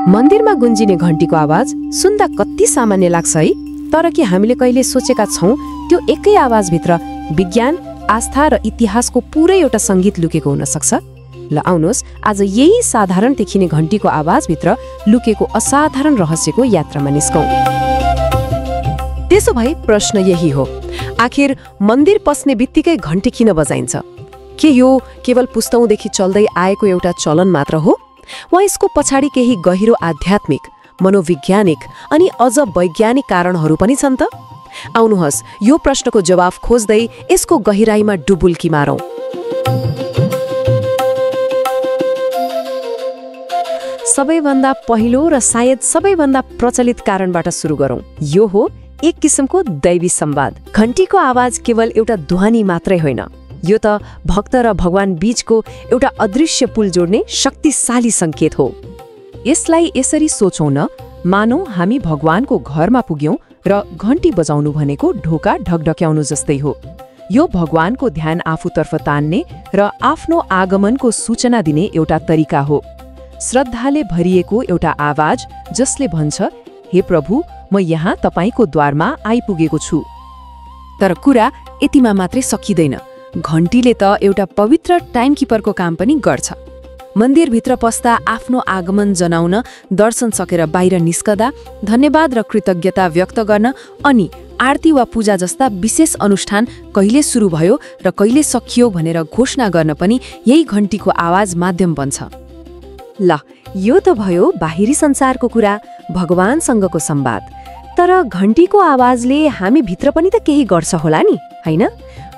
मन्दिरमा गुन्जिने घण्टीको आवाज सुन्दा कति सामान्य लाग्छ है, तर के हामीले कहिले सोचेका छौं त्यो एकै आवाजभित्र विज्ञान, आस्था र इतिहासको पुरै एउटा संगीत लुकेको हुन सक्छ? ल आउनुहोस् आज यही साधारण देखिने घण्टीको आवाजभित्र लुकेको असाधारण रहस्यको यात्रामा निस्कौं। त्यसो भए प्रश्न यही हो, आखिर मन्दिर पस्ने बित्तिकै घण्टी किन बजाइन्छ? के यो केवल पुस्तौंदेखि चल्दै आएको एउटा चलन मात्र हो, वा यसको पछाडि केही गहिरो आध्यात्मिक, मनोवैज्ञानिक अनि अझ वैज्ञानिक कारणहरू पनि छन् त? आउनुहोस् यो प्रश्नको जवाफ खोज्दै यसको गहिराईमा डुबुल्की मारौं। सबैभन्दा पहिलो र सायद सबैभन्दा प्रचलित कारणबाट सुरु गरौं। यो हो एक किसिमको दैवी संवाद। घण्टीको आवाज केवल एउटा ध्वनि मात्रै होइन, यो त भक्त र भगवान बीचको एउटा अदृश्य पुल जोड्ने शक्तिशाली संकेत हो। यसलाई यसरी सोचौं न, मानौ हामी भगवानको घरमा पुग्यौं र घण्टी बजाउनु भनेको ढोका ढकढक्याउनु जस्तै हो। यो भगवानको ध्यान आफूतर्फ तान्ने र आफ्नो आगमनको सूचना दिने एउटा तरिका हो। श्रद्धाले भरिएको एउटा आवाज जसले भन्छ, हे प्रभु, म यहाँ तपाईको द्वारमा आइपुगेको छु। तर कुरा यतिमा मात्रै सकिँदैन। घण्टीले त एउटा पवित्र टाइमकिपरको काम पनि गर्छ। मन्दिरभित्र पस्दा आफ्नो आगमन जनाउन, दर्शन सकेर बाहिर निस्कदा धन्यवाद र कृतज्ञता व्यक्त गर्न, अनि आरती वा पूजा जस्ता विशेष अनुष्ठान कहिले सुरु भयो र कहिले सकियो भनेर घोषणा गर्न पनि यही घण्टीको आवाज माध्यम बन्छ। ल यो त भयो बाहिरी संसारको कुरा, भगवानसँगको संवाद। तर घण्टीको आवाजले हामी भित्र पनि त केही गर्छ होला नि, हैन?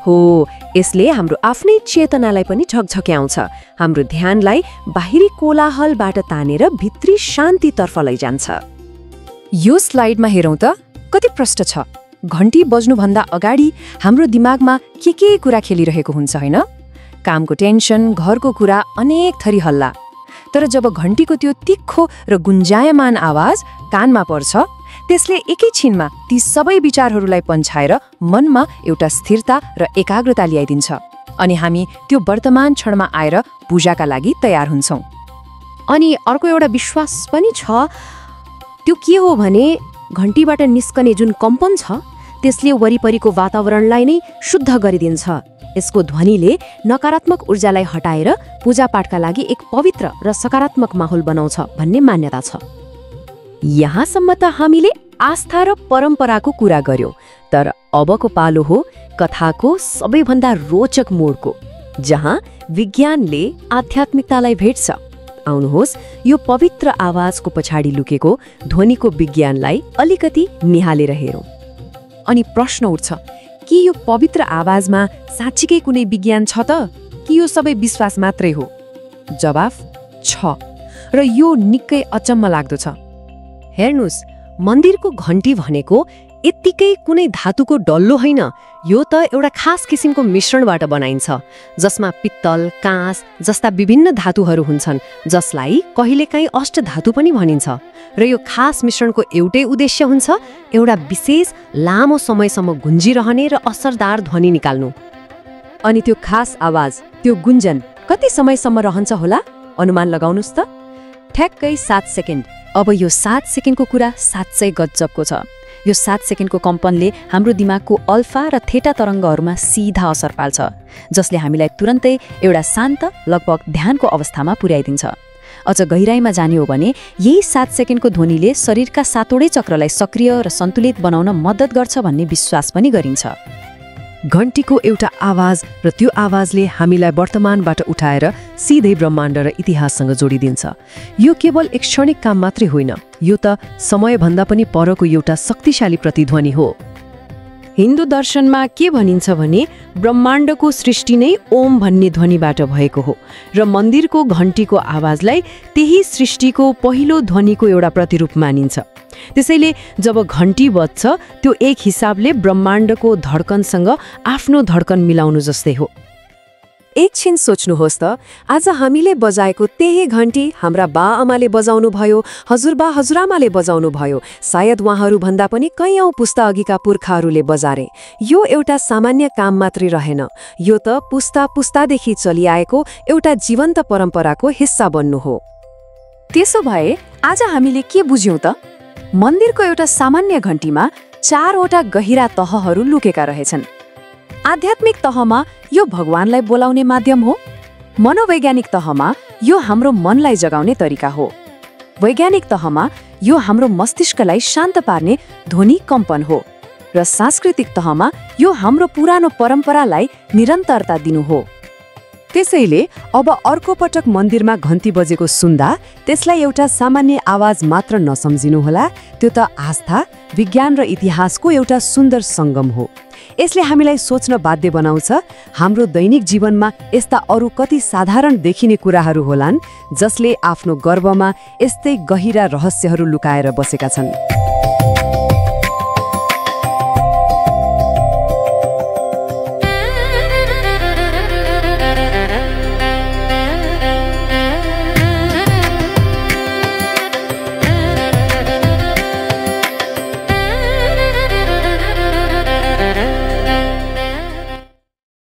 हो, यसले हाम्रो आफ्नै चेतनालाई पनि झकझक्याउँछ, हाम्रो ध्यानलाई बाहिरी कोलाहलबाट तानेर भित्री शान्तितर्फ लैजान्छ। यो स्लाइडमा हेरौँ त कति प्रष्ट छ। घण्टी बज्नुभन्दा अगाडि हाम्रो दिमागमा के कुरा खेलिरहेको हुन्छ, हैन? कामको टेन्सन, घरको कुरा, अनेक थरी हल्ला। तर जब घण्टीको त्यो तिखो र गुन्जायमान आवाज कानमा पर्छ, त्यसले एकैछिनमा ती सबै विचारहरूलाई पन्छाएर मनमा एउटा स्थिरता र एकाग्रता ल्याइदिन्छ, अनि हामी त्यो वर्तमान क्षणमा आएर पूजाका लागि तयार हुन्छौँ। अनि अर्को एउटा विश्वास पनि छ, त्यो के हो भने घण्टीबाट निस्कने जुन कम्पन छ त्यसले वरिपरिको वातावरणलाई नै शुद्ध गरिदिन्छ। यसको ध्वनिले नकारात्मक ऊर्जालाई हटाएर पूजापाठका लागि एक पवित्र र सकारात्मक माहौल बनाउँछ भन्ने मान्यता छ। यहाँसम्म त हामीले आस्था र परम्पराको कुरा गर्यौं, तर अबको पालो हो कथाको सबैभन्दा रोचक मोडको, जहाँ विज्ञानले आध्यात्मिकतालाई भेट्छ। आउनुहोस् यो पवित्र आवाजको पछाडि लुकेको ध्वनिको विज्ञानलाई अलिकति निहालेर हेरौं। अनि प्रश्न उठ्छ, के यो पवित्र आवाजमा साँच्चीकै कुनै विज्ञान छ त, कि यो सबै विश्वास मात्रै हो? जवाफ छ, र यो निकै अचम्म लाग्दो छ। हेर्नुस्, मन्दिरको घण्टी भनेको यत्तिकै कुनै धातुको डल्लो होइन, यो त एउटा खास किसिमको मिश्रणबाट बनाइन्छ, जसमा पित्तल, काँस जस्ता विभिन्न धातुहरू हुन्छन्, जसलाई कहिलेकाहीँ अष्टधातु पनि भनिन्छ। र यो खास मिश्रणको एउटै उद्देश्य हुन्छ, एउटा विशेष लामो समयसम्म गुन्जिरहने र असरदार ध्वनि निकाल्नु। अनि त्यो खास आवाज, त्यो गुन्जन कति समयसम्म रहन्छ होला? अनुमान लगाउनुस् त। ठ्याक्कै 7 सेकेन्ड। अब यो 7 सेकेन्डको कुरा साँच्चै गजबको छ। यो 7 सेकेन्डको कम्पनले हाम्रो दिमागको अल्फा र थेटा तरङ्गहरूमा सीधा असर पाल्छ, जसले हामीलाई तुरन्तै एउटा शान्त, लगभग ध्यानको अवस्थामा पुर्याइदिन्छ। अझ गहिराईमा जाने हो भने यही 7 सेकेन्डको ध्वनिले शरीरका 7वटै चक्रलाई सक्रिय र सन्तुलित बनाउन मद्दत गर्छ भन्ने विश्वास पनि गरिन्छ। घण्टीको एउटा आवाज र त्यो आवाजले हामीलाई वर्तमानबाट उठाएर सिधै ब्रह्माण्ड र इतिहाससँग जोडिदिन्छ। यो केवल एक क्षणिक काम मात्रै होइन, यो त समयभन्दा पनि परको एउटा शक्तिशाली प्रतिध्वनि हो। हिन्दू दर्शनमा के भनिन्छ भने ब्रह्माण्डको सृष्टि नै ओम भन्ने ध्वनिबाट भएको हो, र मन्दिरको घण्टीको आवाजलाई त्यही सृष्टिको पहिलो ध्वनिको एउटा प्रतिरूप मानिन्छ। त्यसैले जब घण्टी बज्छ, त्यो एक हिसाबले ब्रह्माण्डको धड्कनसँग आफ्नो धड्कन मिलाउनु जस्तै हो। एकछिन सोच्नुहोस् त, आज हामीले बजाएको त्यही घण्टी हाम्रा बा-आमाले बजाउनु भयो, हजुरबा हजुरआमाले बजाउनु भयो, सायद उहाँहरू भन्दा पनि कैयौं पुस्ता अघिका पुर्खाहरूले बजारे। यो एउटा सामान्य काम मात्रै रहेन, यो त पुस्ता पुस्तादेखि चलिआएको एउटा जीवन्त परम्पराको हिस्सा बन्नु हो। त्यसो भए आज हामीले के बुझ्यौं त? मन्दिरको एउटा सामान्य घण्टीमा 4वटा गहिरा तहहरू लुकेका रहेछन्। आध्यात्मिक तहमा यो भगवानलाई बोलाउने माध्यम हो। मनोवैज्ञानिक तहमा यो हाम्रो मनलाई जगाउने तरिका हो। वैज्ञानिक तहमा यो हाम्रो मस्तिष्कलाई शान्त पार्ने ध्वनि कम्पन हो। र सांस्कृतिक तहमा यो हाम्रो पुरानो परम्परालाई निरन्तरता दिनु हो। त्यसैले अब अर्को पटक मन्दिरमा घन्टी बजेको सुन्दा त्यसलाई एउटा सामान्य आवाज मात्र नसम्झिनुहोला। त्यो त आस्था, विज्ञान र इतिहासको एउटा सुन्दर सङ्गम हो। यसले हामीलाई सोच्न बाध्य बनाउँछ, हाम्रो दैनिक जीवनमा यस्ता अरू कति साधारण देखिने कुराहरू होलान् जसले आफ्नो गर्भमा यस्तै गहिरा रहस्यहरू लुकाएर बसेका छन्।